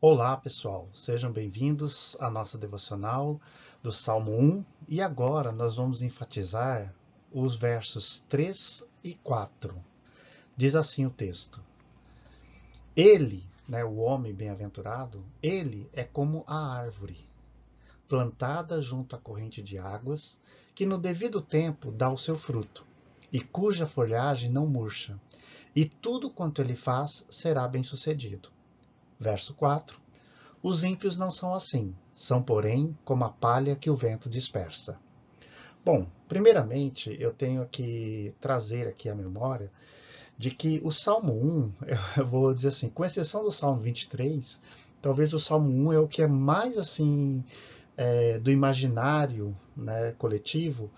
Olá pessoal, sejam bem-vindos à nossa devocional do Salmo 1 e agora nós vamos enfatizar os versos 3 e 4. Diz assim o texto: Ele, o homem bem-aventurado, ele é como a árvore, plantada junto à corrente de águas, que no devido tempo dá o seu fruto, e cuja folhagem não murcha, e tudo quanto ele faz será bem-sucedido. Verso 4. Os ímpios não são assim, são, porém, como a palha que o vento dispersa. Bom, primeiramente, eu tenho que trazer aqui a memória de que o Salmo 1, eu vou dizer assim, com exceção do Salmo 23, talvez o Salmo 1 é o que é mais assim do imaginário, coletivo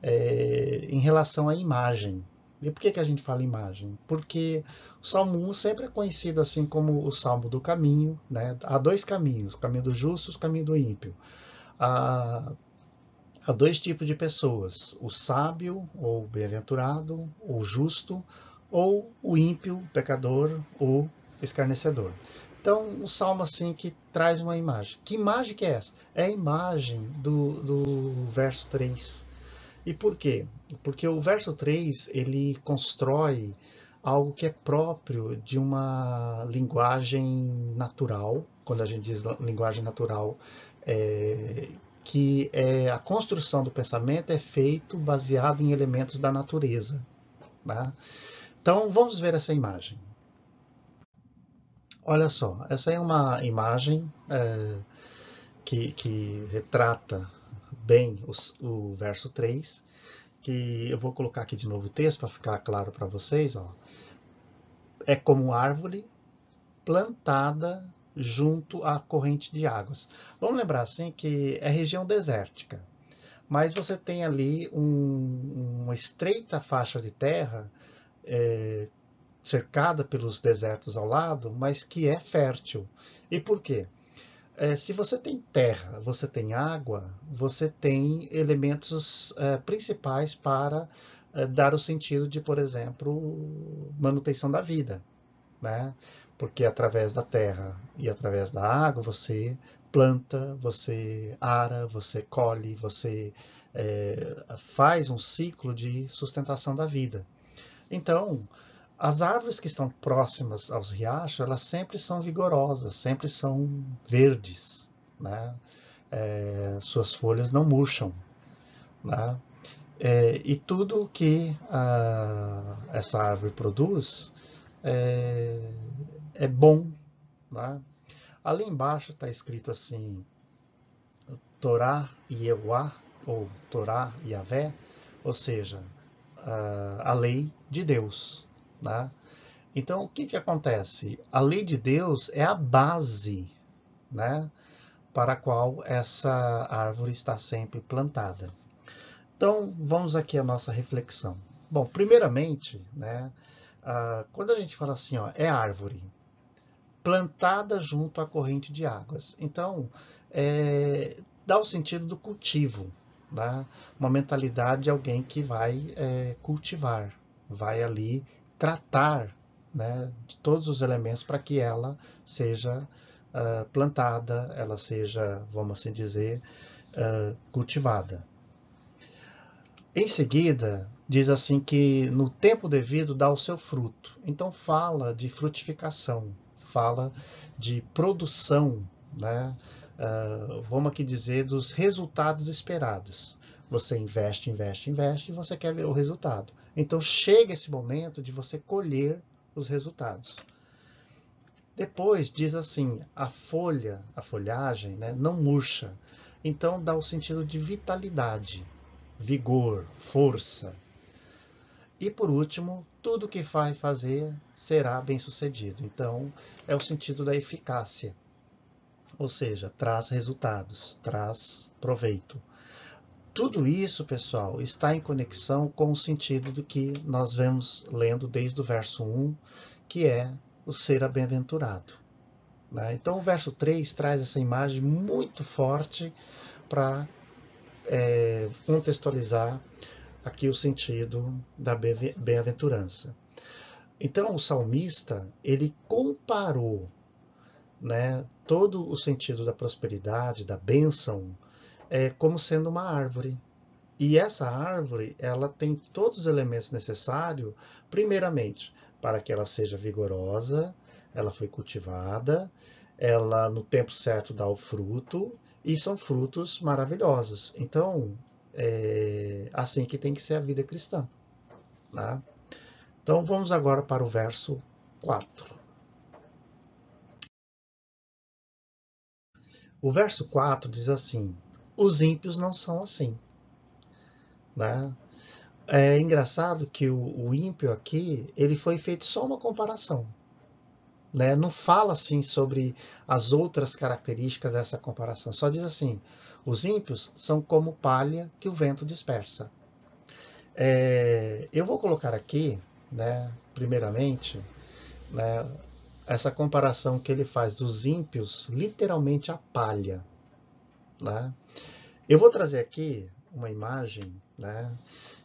em relação à imagem. E por que a gente fala imagem? Porque o Salmo 1 sempre é conhecido assim como o Salmo do caminho. Há dois caminhos, o caminho do justo e o caminho do ímpio. Há dois tipos de pessoas, o sábio ou bem-aventurado, o justo, ou o ímpio, o pecador, ou escarnecedor. Então, um salmo assim que traz uma imagem. Que imagem que é essa? É a imagem do verso 3. E por quê? Porque o verso 3, ele constrói algo que é próprio de uma linguagem natural. Quando a gente diz linguagem natural, que a construção do pensamento é feito baseado em elementos da natureza. Tá? Então, vamos ver essa imagem. Olha só, essa é uma imagem que retrata bem o verso 3, que eu vou colocar aqui de novo o texto para ficar claro para vocês. Ó. É como árvore plantada junto à corrente de águas. Vamos lembrar assim que é região desértica, mas você tem ali uma estreita faixa de terra cercada pelos desertos ao lado, mas que é fértil. E por quê? Se você tem terra, você tem água, você tem elementos principais para dar o sentido de, por exemplo, manutenção da vida. Porque através da terra e através da água você planta, você ara, você colhe, você faz um ciclo de sustentação da vida. Então, as árvores que estão próximas aos riachos, elas sempre são vigorosas, sempre são verdes. Suas folhas não murcham. E tudo que essa árvore produz é bom. Ali embaixo está escrito assim, Torá Yehová, ou Torá Yavé, ou seja, a lei de Deus. Então, o que acontece? A lei de Deus é a base para a qual essa árvore está sempre plantada. Então, vamos aqui à nossa reflexão. Bom, primeiramente, quando a gente fala assim, é árvore plantada junto à corrente de águas. Então, dá o sentido do cultivo. Uma mentalidade de alguém que vai cultivar, vai ali tratar de todos os elementos para que ela seja plantada, ela seja, vamos assim dizer, cultivada. Em seguida, diz assim que no tempo devido dá o seu fruto. Então fala de frutificação, fala de produção, vamos aqui dizer, dos resultados esperados. Você investe, investe, investe e você quer ver o resultado. Então chega esse momento de você colher os resultados. Depois diz assim, a folhagem, não murcha. Então dá o sentido de vitalidade, vigor, força. E por último, tudo que vai fazer será bem sucedido. Então é o sentido da eficácia. Ou seja, traz resultados, traz proveito. Tudo isso, pessoal, está em conexão com o sentido do que nós vemos lendo desde o verso 1, que é o ser bem-aventurado. Né? Então, o verso 3 traz essa imagem muito forte para contextualizar aqui o sentido da bem-aventurança. Então, o salmista, ele comparou, né, todo o sentido da prosperidade, da bênção, como sendo uma árvore. E essa árvore, ela tem todos os elementos necessários, primeiramente, para que ela seja vigorosa, ela foi cultivada, ela no tempo certo dá o fruto, e são frutos maravilhosos. Então, é assim que tem que ser a vida cristã. Né? Então, vamos agora para o verso 4. O verso 4 diz assim: os ímpios não são assim. Né? É engraçado que o ímpio aqui, ele foi feito só uma comparação. Né? Não fala assim sobre as outras características dessa comparação. Só diz assim: os ímpios são como palha que o vento dispersa. Eu vou colocar aqui, né, primeiramente, né, essa comparação que ele faz dos ímpios, literalmente a palha. Né? Eu vou trazer aqui uma imagem, né,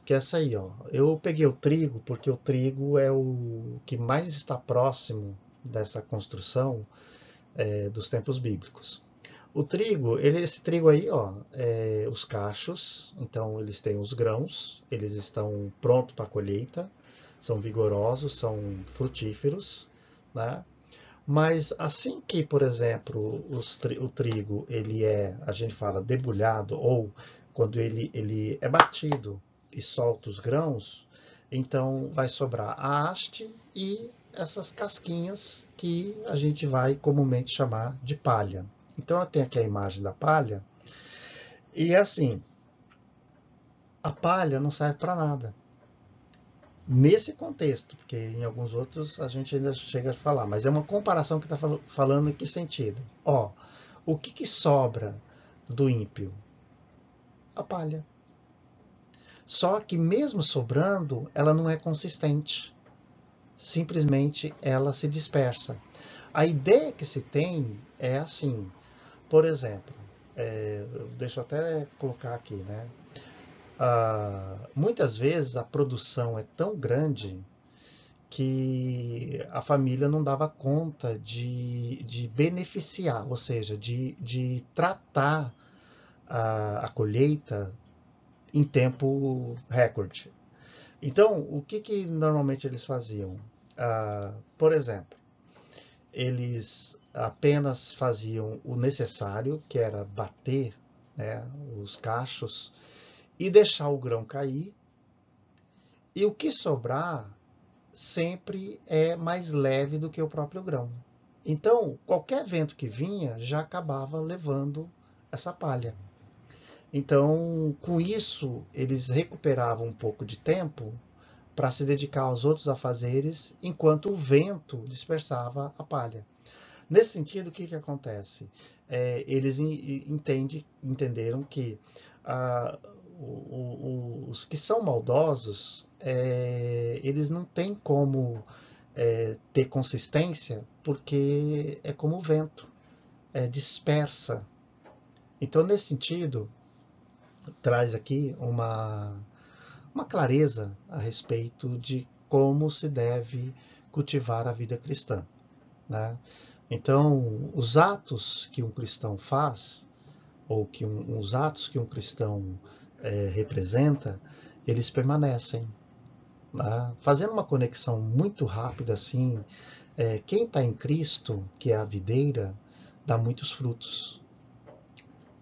que é essa aí. Ó. Eu peguei o trigo porque o trigo é o que mais está próximo dessa construção dos tempos bíblicos. O trigo, esse trigo aí, ó, os cachos, então eles têm os grãos, eles estão prontos para a colheita, são vigorosos, são frutíferos, né? Mas assim que, por exemplo, o trigo, ele a gente fala debulhado, ou quando ele é batido e solta os grãos, então vai sobrar a haste e essas casquinhas que a gente vai comumente chamar de palha. Então eu tenho aqui a imagem da palha, e é assim, a palha não serve para nada. Nesse contexto, porque em alguns outros a gente ainda chega a falar, mas é uma comparação que está falando em que sentido? Ó, o que sobra do ímpio? A palha. Só que mesmo sobrando, ela não é consistente. Simplesmente ela se dispersa. A ideia que se tem é assim, por exemplo, deixa eu até colocar aqui, né? Muitas vezes a produção é tão grande que a família não dava conta de beneficiar, ou seja, de tratar a colheita em tempo recorde. Então, o que normalmente eles faziam? Por exemplo, eles apenas faziam o necessário, que era bater, né, os cachos e deixar o grão cair, e o que sobrar sempre é mais leve do que o próprio grão. Então, qualquer vento que vinha já acabava levando essa palha. Então, com isso, eles recuperavam um pouco de tempo para se dedicar aos outros afazeres, enquanto o vento dispersava a palha. Nesse sentido, o que acontece? Eles entenderam que os que são maldosos, eles não têm como ter consistência, porque é como o vento, dispersa. Então, nesse sentido, traz aqui uma clareza a respeito de como se deve cultivar a vida cristã. Né? Então, os atos que um cristão faz, ou que os atos que um cristão representa, eles permanecem. Né? Fazendo uma conexão muito rápida assim, quem está em Cristo, que é a videira, dá muitos frutos.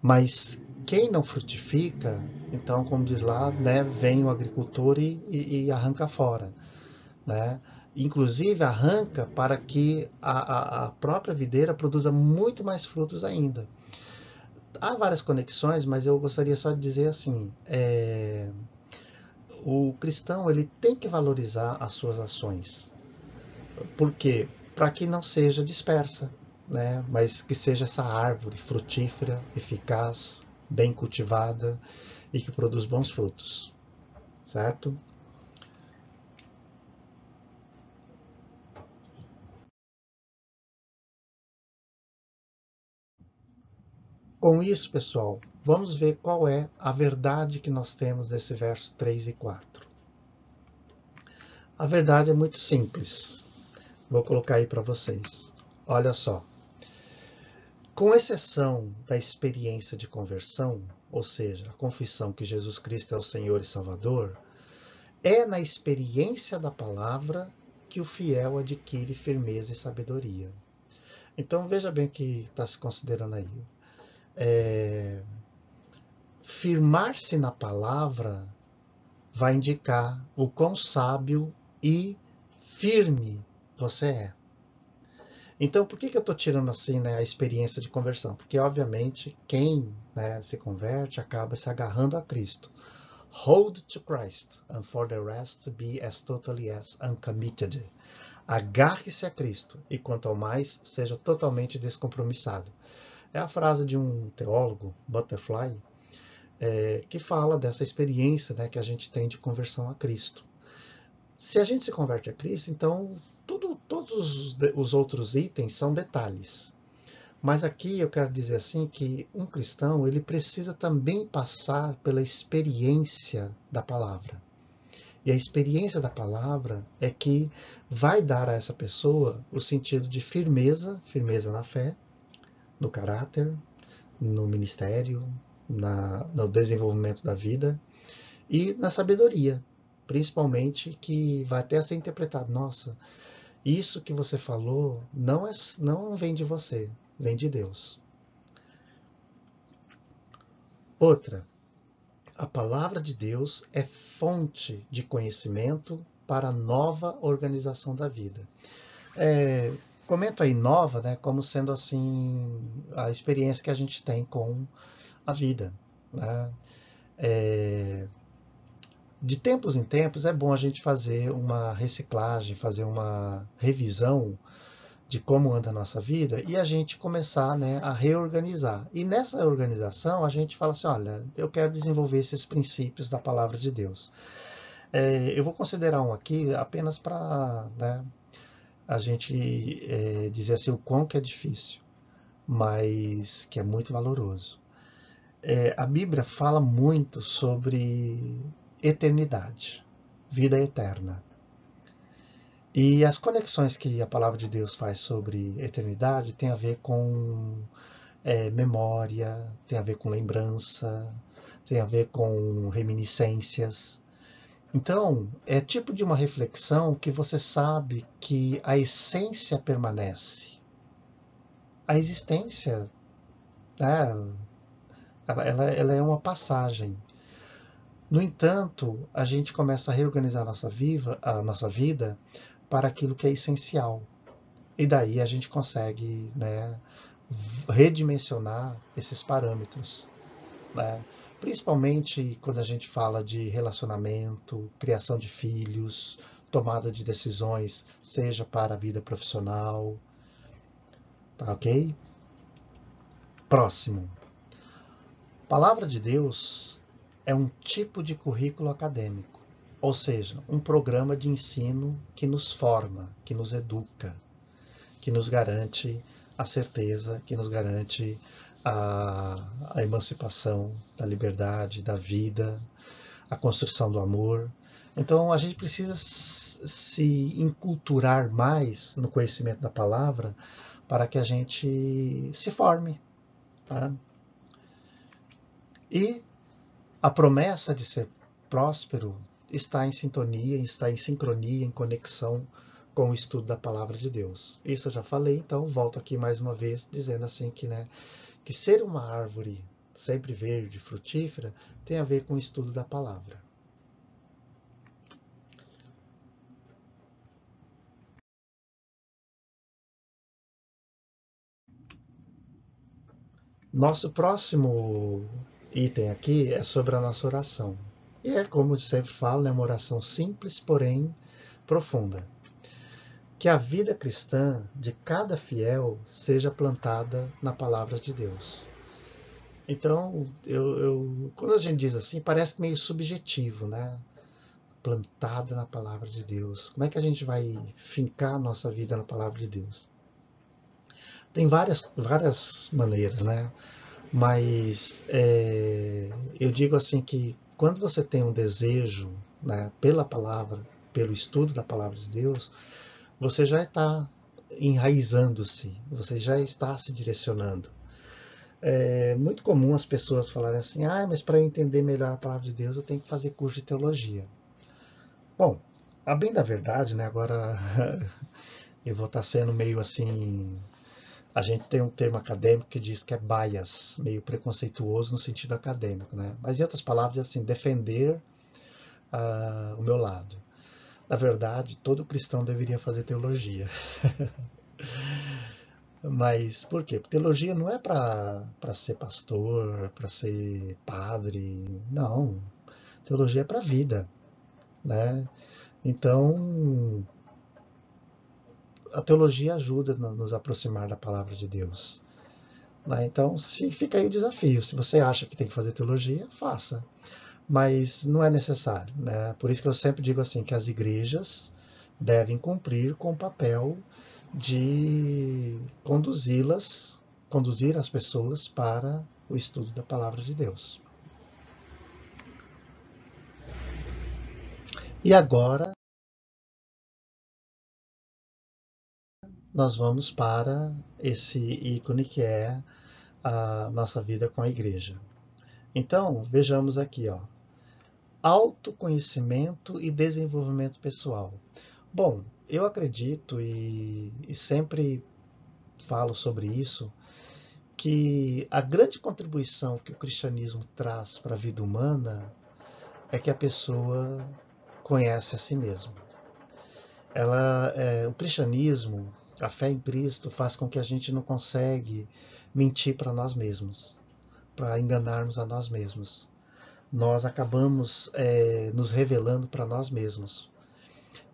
Mas quem não frutifica, então, como diz lá, né, vem o agricultor e arranca fora. Né? Inclusive arranca para que a própria videira produza muito mais frutos ainda. Há várias conexões, mas eu gostaria só de dizer assim, o cristão ele tem que valorizar as suas ações. Por quê? Para que não seja dispersa, né? Mas que seja essa árvore frutífera, eficaz, bem cultivada, e que produz bons frutos, certo? Com isso, pessoal, vamos ver qual é a verdade que nós temos nesse verso 3 e 4. A verdade é muito simples. Vou colocar aí para vocês. Olha só. Com exceção da experiência de conversão, ou seja, a confissão que Jesus Cristo é o Senhor e Salvador, é na experiência da palavra que o fiel adquire firmeza e sabedoria. Então veja bem o que está se considerando aí. Firmar-se na palavra vai indicar o quão sábio e firme você é. Então, por que eu estou tirando assim, né, a experiência de conversão? Porque, obviamente, quem, né, se converte acaba se agarrando a Cristo. Hold to Christ, and for the rest be as totally as uncommitted. Agarre-se a Cristo, e quanto ao mais, seja totalmente descompromissado. É a frase de um teólogo, Butterfly, que fala dessa experiência, né, que a gente tem de conversão a Cristo. Se a gente se converte a Cristo, então todos os outros itens são detalhes. Mas aqui eu quero dizer assim que um cristão ele precisa também passar pela experiência da palavra. E a experiência da palavra é que vai dar a essa pessoa o sentido de firmeza, firmeza na fé, no caráter, no ministério, no desenvolvimento da vida e na sabedoria, principalmente que vai até ser interpretado, nossa, isso que você falou não vem de você, vem de Deus. Outra, a palavra de Deus é fonte de conhecimento para a nova organização da vida. Comento aí nova, né, como sendo assim a experiência que a gente tem com a vida, né? De tempos em tempos é bom a gente fazer uma reciclagem, fazer uma revisão de como anda a nossa vida e a gente começar, né, a reorganizar. E nessa organização a gente fala assim, olha, eu quero desenvolver esses princípios da palavra de Deus. Eu vou considerar um aqui apenas para, né, a gente dizer assim o quão que é difícil, mas que é muito valoroso. A Bíblia fala muito sobre eternidade, vida eterna. E as conexões que a palavra de Deus faz sobre eternidade tem a ver com memória, tem a ver com lembrança, tem a ver com reminiscências. Então, é tipo de uma reflexão que você sabe que a essência permanece. A existência, né, ela é uma passagem. No entanto, a gente começa a reorganizar a nossa vida para aquilo que é essencial. E daí a gente consegue, né, redimensionar esses parâmetros, né? Principalmente quando a gente fala de relacionamento, criação de filhos, tomada de decisões, seja para a vida profissional. Tá ok? Próximo. Palavra de Deus é um tipo de currículo acadêmico, ou seja, um programa de ensino que nos forma, que nos educa, que nos garante a certeza, que nos garante a emancipação da liberdade, da vida, a construção do amor. Então a gente precisa se enculturar mais no conhecimento da palavra para que a gente se forme. Tá? E a promessa de ser próspero está em sintonia, está em sincronia, em conexão com o estudo da palavra de Deus. Isso eu já falei, então volto aqui mais uma vez dizendo assim que, né, que ser uma árvore sempre verde, frutífera, tem a ver com o estudo da palavra. Nosso próximo item aqui é sobre a nossa oração. E é como eu sempre falo, é uma oração simples, porém profunda. Que a vida cristã de cada fiel seja plantada na palavra de Deus. Então, quando a gente diz assim, parece meio subjetivo, né? Plantada na palavra de Deus. Como é que a gente vai fincar a nossa vida na palavra de Deus? Tem várias maneiras, né? Mas eu digo assim que quando você tem um desejo, né, pela palavra, pelo estudo da palavra de Deus, você já está enraizando-se, você já está se direcionando. É muito comum as pessoas falarem assim, mas para eu entender melhor a palavra de Deus eu tenho que fazer curso de teologia. Bom, a bem da verdade, né, agora eu vou estar sendo meio assim, a gente tem um termo acadêmico que diz que é bias, meio preconceituoso no sentido acadêmico, né? Mas em outras palavras, assim, defender o meu lado. Na verdade, todo cristão deveria fazer teologia. Mas por quê? Porque teologia não é para ser pastor, para ser padre, não. Teologia é para a vida, né? Então, a teologia ajuda a nos aproximar da palavra de Deus. Né? Então, se fica aí o desafio. Se você acha que tem que fazer teologia, faça. Mas não é necessário. Né? Por isso que eu sempre digo assim, que as igrejas devem cumprir com o papel de conduzir as pessoas para o estudo da palavra de Deus. E agora nós vamos para esse ícone que é a nossa vida com a igreja. Então, vejamos aqui, ó. Autoconhecimento e desenvolvimento pessoal. Bom, eu acredito e sempre falo sobre isso, que a grande contribuição que o cristianismo traz para a vida humana é que a pessoa conhece a si mesma. O cristianismo, a fé em Cristo, faz com que a gente não consegue mentir para nós mesmos, para enganarmos a nós mesmos. Nós acabamos nos revelando para nós mesmos.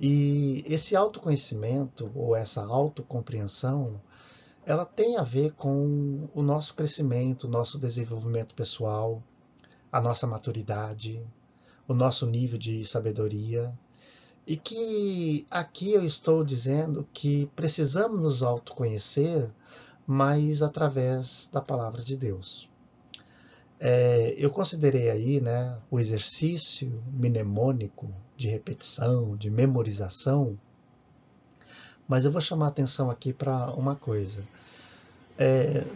E esse autoconhecimento ou essa autocompreensão, ela tem a ver com o nosso crescimento, o nosso desenvolvimento pessoal, a nossa maturidade, o nosso nível de sabedoria. E que aqui eu estou dizendo que precisamos nos autoconhecer, mas através da palavra de Deus. Eu considerei aí, né, o exercício mnemônico de repetição, de memorização, mas eu vou chamar a atenção aqui para uma coisa.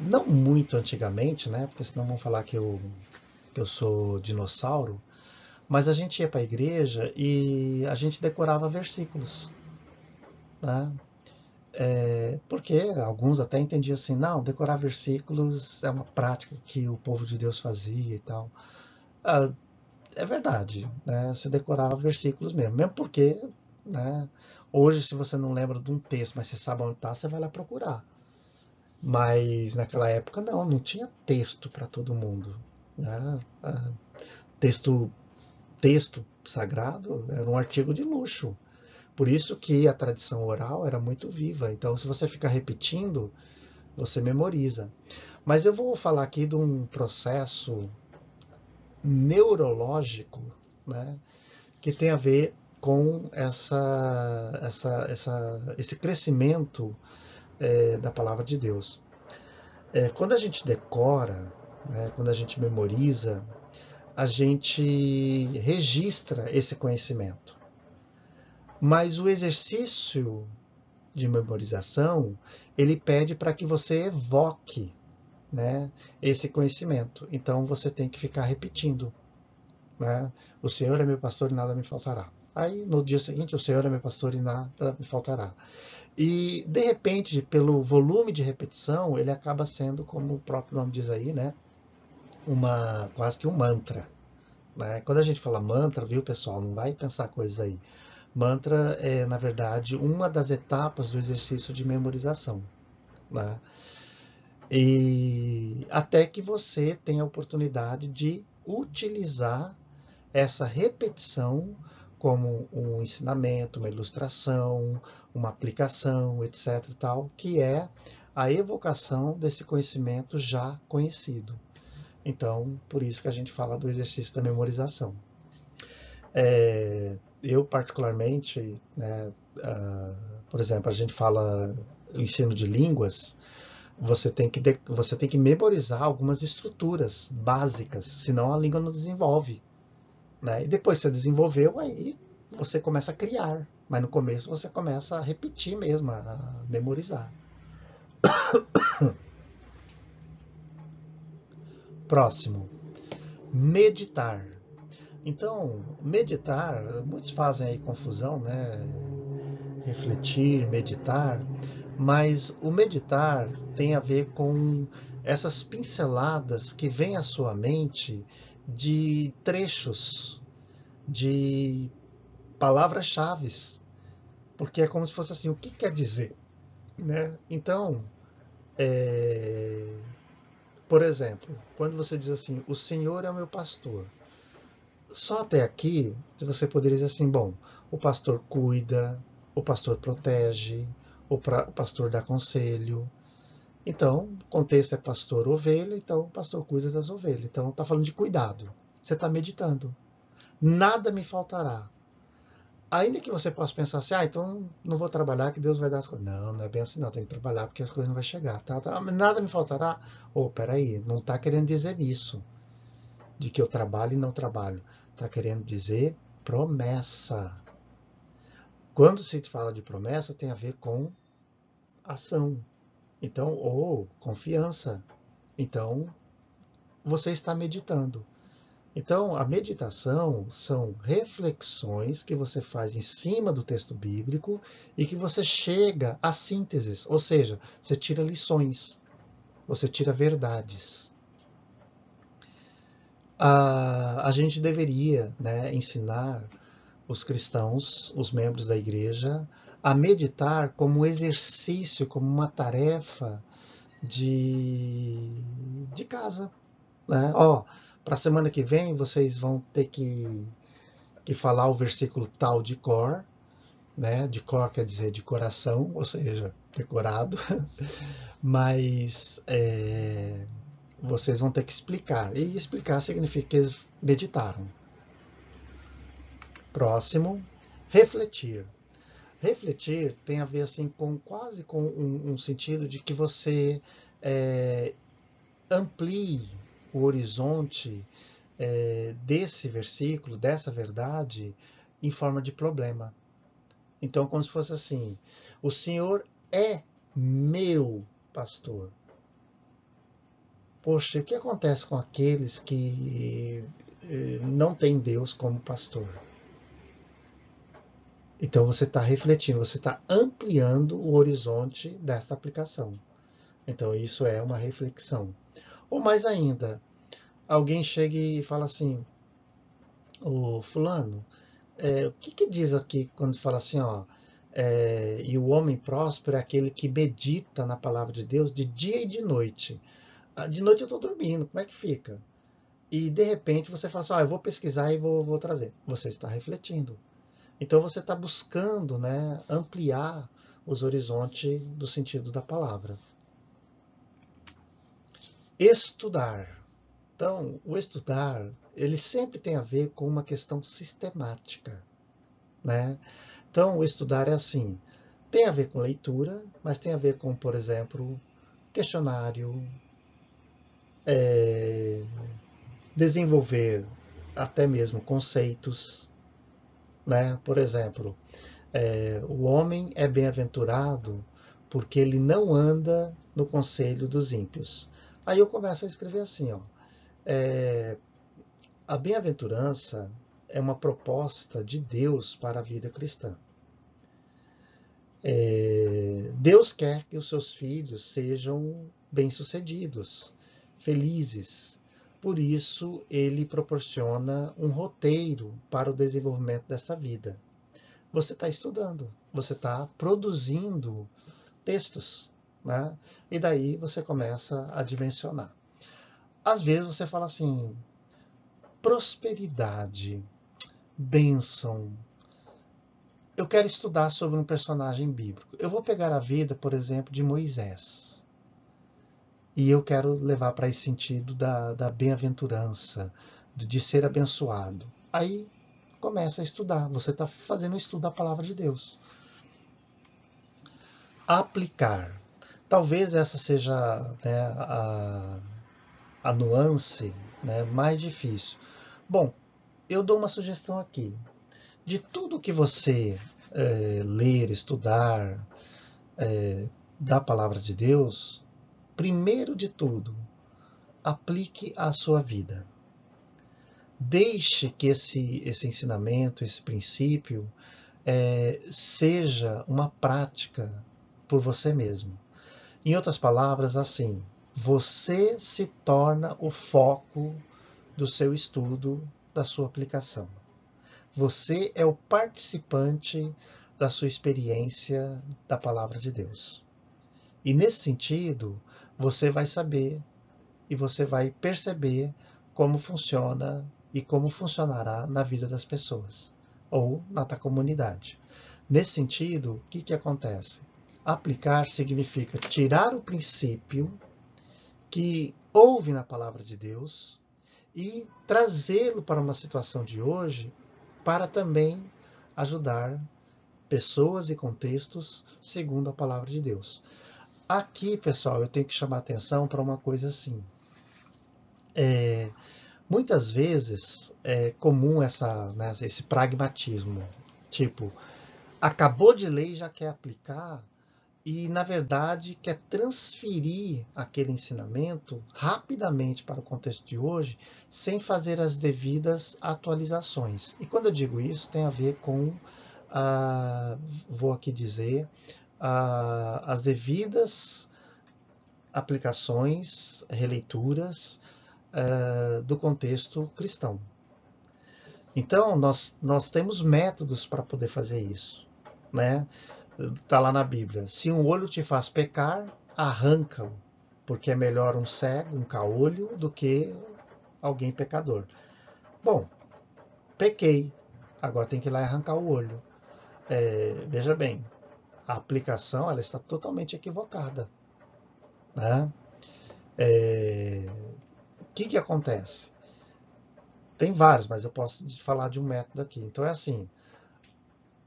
Não muito antigamente, né, porque senão vão falar que eu sou dinossauro, mas a gente ia para a igreja e a gente decorava versículos. Né? Porque alguns até entendiam assim, não, decorar versículos é uma prática que o povo de Deus fazia e tal. Ah, é verdade, né? Você decorava versículos mesmo, mesmo porque, né, hoje se você não lembra de um texto, mas você sabe onde está, você vai lá procurar. Mas naquela época não tinha texto para todo mundo. Né? Texto, texto sagrado era um artigo de luxo. Por isso que a tradição oral era muito viva. Então, se você ficar repetindo, você memoriza. Mas eu vou falar aqui de um processo neurológico, né, que tem a ver com esse crescimento da palavra de Deus. Quando a gente decora, né, quando a gente memoriza, a gente registra esse conhecimento. Mas o exercício de memorização, ele pede para que você evoque, né, esse conhecimento. Então você tem que ficar repetindo. Né? O Senhor é meu pastor e nada me faltará. Aí no dia seguinte, o Senhor é meu pastor e nada me faltará. E de repente, pelo volume de repetição, ele acaba sendo, como o próprio nome diz aí, né, quase que um mantra. Né? Quando a gente fala mantra, viu, pessoal, não vai pensar coisas aí. Mantra é, na verdade, uma das etapas do exercício de memorização. Né? E até que você tenha a oportunidade de utilizar essa repetição como um ensinamento, uma ilustração, uma aplicação, etc. Tal, que é a evocação desse conhecimento já conhecido. Então, por isso que a gente fala do exercício da memorização. Eu, particularmente, né, por exemplo, a gente fala o ensino de línguas, você tem que memorizar algumas estruturas básicas, senão a língua não desenvolve. Né? E depois que você desenvolveu, aí você começa a criar. Mas no começo você começa a repetir mesmo, a memorizar. Próximo, meditar. Então, meditar, muitos fazem aí confusão, né? Refletir, meditar, mas o meditar tem a ver com essas pinceladas que vêm à sua mente de trechos, de palavras-chave, porque é como se fosse assim, o que quer dizer? Né? Então, é, por exemplo, quando você diz assim, o Senhor é o meu pastor, só até aqui você poderia dizer assim, bom, o pastor cuida, o pastor protege, o pastor dá conselho. Então, o contexto é pastor ovelha, então o pastor cuida das ovelhas. Então, está falando de cuidado. Você está meditando. Nada me faltará. Ainda que você possa pensar assim, então não vou trabalhar que Deus vai dar as coisas. Não, não é bem assim não, tem que trabalhar porque as coisas não vão chegar. Nada me faltará. Peraí, não está querendo dizer isso, de que eu trabalho e não trabalho. Está querendo dizer promessa. Quando se fala de promessa, tem a ver com ação. Então, ou confiança. Então, você está meditando. Então, a meditação são reflexões que você faz em cima do texto bíblico e que você chega a sínteses, ou seja, você tira lições, você tira verdades. A gente deveria, né, ensinar os cristãos, os membros da igreja, a meditar como um exercício, como uma tarefa de casa. Né? Para a semana que vem vocês vão ter que falar o versículo tal de cor, né? De cor quer dizer de coração, ou seja, decorado, mas vocês vão ter que explicar. E explicar significa que eles meditaram. Próximo, refletir. Refletir tem a ver assim com quase com um sentido de que você amplie o horizonte desse versículo, dessa verdade, em forma de problema. Então, como se fosse assim: o Senhor é meu pastor. Poxa, o que acontece com aqueles que não têm Deus como pastor? Então, você está refletindo, você está ampliando o horizonte desta aplicação. Então, isso é uma reflexão. Ou mais ainda, alguém chega e fala assim: ô fulano, o que diz aqui quando fala assim, e o homem próspero é aquele que medita na palavra de Deus de dia e de noite. De noite eu estou dormindo, como é que fica? E de repente você fala assim, eu vou pesquisar e vou trazer. Você está refletindo. Então você está buscando, né, ampliar os horizontes do sentido da palavra. Estudar. Então, o estudar, ele sempre tem a ver com uma questão sistemática, né? Então, o estudar é assim, tem a ver com leitura, mas tem a ver com, por exemplo, questionário, desenvolver até mesmo conceitos, né? Por exemplo, o homem é bem-aventurado porque ele não anda no conselho dos ímpios. Aí eu começo a escrever assim, a bem-aventurança é uma proposta de Deus para a vida cristã. Deus quer que os seus filhos sejam bem-sucedidos, felizes. Por isso, ele proporciona um roteiro para o desenvolvimento dessa vida. Você está estudando, você está produzindo textos, né? E daí você começa a dimensionar. Às vezes você fala assim, prosperidade, bênção. Eu quero estudar sobre um personagem bíblico. Eu vou pegar a vida, por exemplo, de Moisés. E eu quero levar para esse sentido da bem-aventurança, de ser abençoado. Aí começa a estudar. Você está fazendo o estudo da palavra de Deus. Aplicar. Talvez essa seja, né, a nuance, né, mais difícil. Bom, eu dou uma sugestão aqui. De tudo que você ler, estudar da palavra de Deus, primeiro de tudo, aplique à sua vida. Deixe que esse ensinamento, esse princípio, seja uma prática por você mesmo. Em outras palavras, assim, você se torna o foco do seu estudo, da sua aplicação. Você é o participante da sua experiência da palavra de Deus. E nesse sentido, você vai saber e você vai perceber como funciona e como funcionará na vida das pessoas ou na tua comunidade. Nesse sentido, o que acontece? Aplicar significa tirar o princípio que houve na palavra de Deus e trazê-lo para uma situação de hoje para também ajudar pessoas e contextos segundo a palavra de Deus. Aqui, pessoal, eu tenho que chamar a atenção para uma coisa assim. Muitas vezes é comum esse pragmatismo, tipo, acabou de ler e já quer aplicar e, na verdade, quer transferir aquele ensinamento rapidamente para o contexto de hoje, sem fazer as devidas atualizações. E quando eu digo isso, tem a ver com, vou aqui dizer, as devidas aplicações, releituras do contexto cristão. Então, nós temos métodos para poder fazer isso, né? Está lá na Bíblia. Se um olho te faz pecar, arranca-o, porque é melhor um cego, um caolho, do que alguém pecador. Bom, pequei, agora tem que ir lá e arrancar o olho. Veja bem, a aplicação ela está totalmente equivocada, né? O que acontece? Tem vários, mas eu posso falar de um método aqui. Então é assim,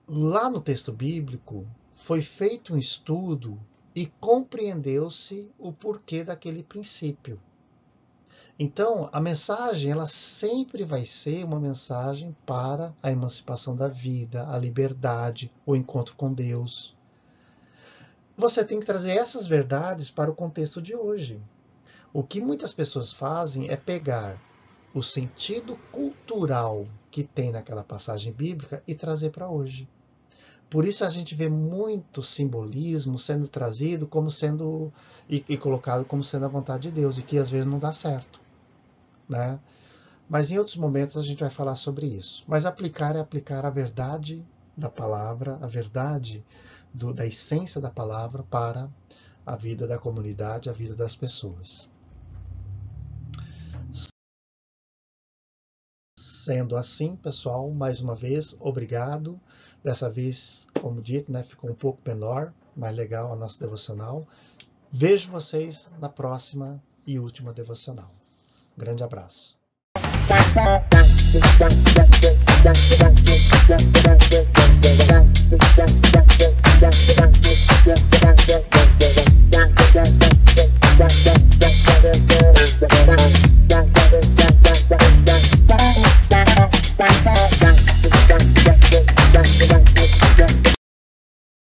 lá no texto bíblico foi feito um estudo e compreendeu-se o porquê daquele princípio. Então, a mensagem ela sempre vai ser uma mensagem para a emancipação da vida, a liberdade, o encontro com Deus. Você tem que trazer essas verdades para o contexto de hoje. O que muitas pessoas fazem é pegar o sentido cultural que tem naquela passagem bíblica e trazer para hoje. Por isso a gente vê muito simbolismo sendo trazido como sendo e colocado como sendo a vontade de Deus, e que às vezes não dá certo, né? Mas em outros momentos a gente vai falar sobre isso. Mas aplicar é aplicar a verdade da palavra, a verdade da essência da palavra para a vida da comunidade, a vida das pessoas. Sendo assim, pessoal, mais uma vez, obrigado. Dessa vez, como dito, né, ficou um pouco menor, mais legal a nossa devocional. Vejo vocês na próxima e última devocional. Grande abraço.